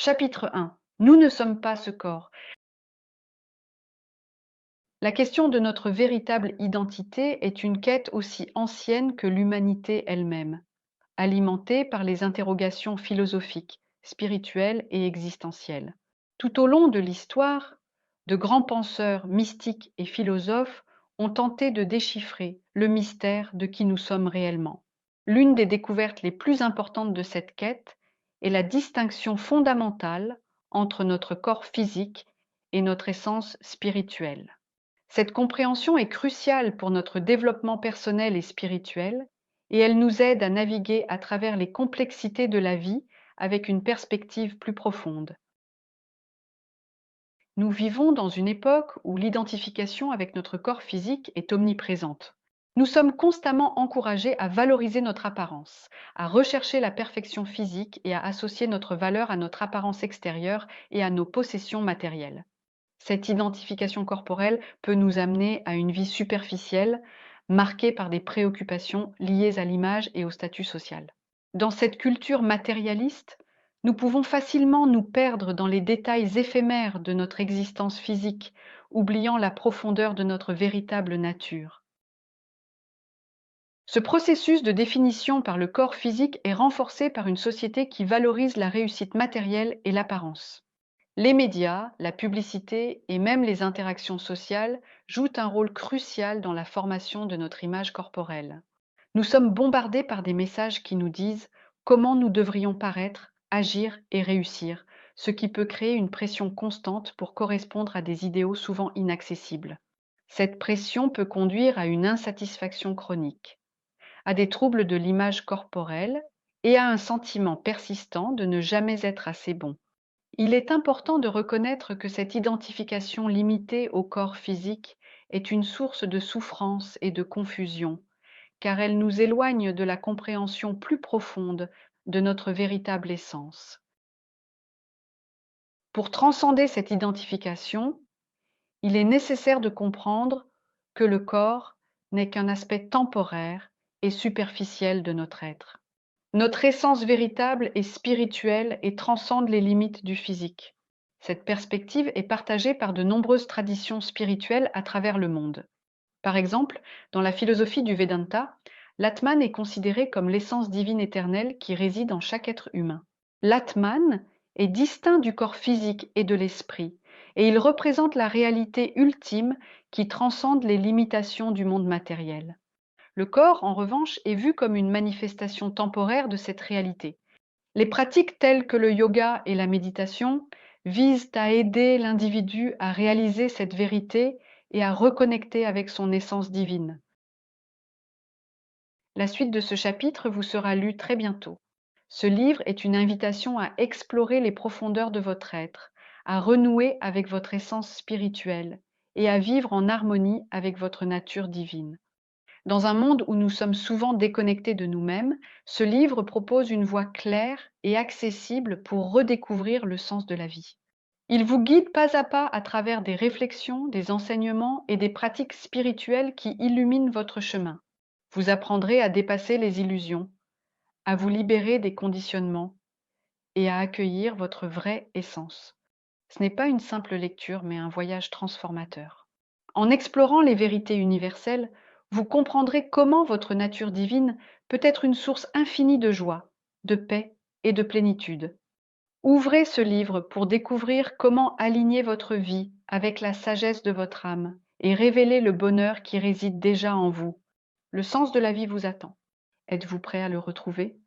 Chapitre 1. Nous ne sommes pas ce corps. La question de notre véritable identité est une quête aussi ancienne que l'humanité elle-même, alimentée par les interrogations philosophiques, spirituelles et existentielles. Tout au long de l'histoire, de grands penseurs, mystiques et philosophes ont tenté de déchiffrer le mystère de qui nous sommes réellement. L'une des découvertes les plus importantes de cette quête est la distinction fondamentale entre notre corps physique et notre essence spirituelle. Cette compréhension est cruciale pour notre développement personnel et spirituel, et elle nous aide à naviguer à travers les complexités de la vie avec une perspective plus profonde. Nous vivons dans une époque où l'identification avec notre corps physique est omniprésente. Nous sommes constamment encouragés à valoriser notre apparence, à rechercher la perfection physique et à associer notre valeur à notre apparence extérieure et à nos possessions matérielles. Cette identification corporelle peut nous amener à une vie superficielle, marquée par des préoccupations liées à l'image et au statut social. Dans cette culture matérialiste, nous pouvons facilement nous perdre dans les détails éphémères de notre existence physique, oubliant la profondeur de notre véritable nature. Ce processus de définition par le corps physique est renforcé par une société qui valorise la réussite matérielle et l'apparence. Les médias, la publicité et même les interactions sociales jouent un rôle crucial dans la formation de notre image corporelle. Nous sommes bombardés par des messages qui nous disent comment nous devrions paraître, agir et réussir, ce qui peut créer une pression constante pour correspondre à des idéaux souvent inaccessibles. Cette pression peut conduire à une insatisfaction chronique, à des troubles de l'image corporelle et à un sentiment persistant de ne jamais être assez bon. Il est important de reconnaître que cette identification limitée au corps physique est une source de souffrance et de confusion, car elle nous éloigne de la compréhension plus profonde de notre véritable essence. Pour transcender cette identification, il est nécessaire de comprendre que le corps n'est qu'un aspect temporaire et superficiel de notre être. Notre essence véritable est spirituelle et transcende les limites du physique. Cette perspective est partagée par de nombreuses traditions spirituelles à travers le monde. Par exemple, dans la philosophie du Vedanta, l'Atman est considéré comme l'essence divine éternelle qui réside en chaque être humain. L'Atman est distinct du corps physique et de l'esprit, et il représente la réalité ultime qui transcende les limitations du monde matériel. Le corps, en revanche, est vu comme une manifestation temporaire de cette réalité. Les pratiques telles que le yoga et la méditation visent à aider l'individu à réaliser cette vérité et à reconnecter avec son essence divine. La suite de ce chapitre vous sera lue très bientôt. Ce livre est une invitation à explorer les profondeurs de votre être, à renouer avec votre essence spirituelle et à vivre en harmonie avec votre nature divine. Dans un monde où nous sommes souvent déconnectés de nous-mêmes, ce livre propose une voie claire et accessible pour redécouvrir le sens de la vie. Il vous guide pas à travers des réflexions, des enseignements et des pratiques spirituelles qui illuminent votre chemin. Vous apprendrez à dépasser les illusions, à vous libérer des conditionnements et à accueillir votre vraie essence. Ce n'est pas une simple lecture, mais un voyage transformateur. En explorant les vérités universelles, vous comprendrez comment votre nature divine peut être une source infinie de joie, de paix et de plénitude. Ouvrez ce livre pour découvrir comment aligner votre vie avec la sagesse de votre âme et révéler le bonheur qui réside déjà en vous. Le sens de la vie vous attend. Êtes-vous prêt à le retrouver?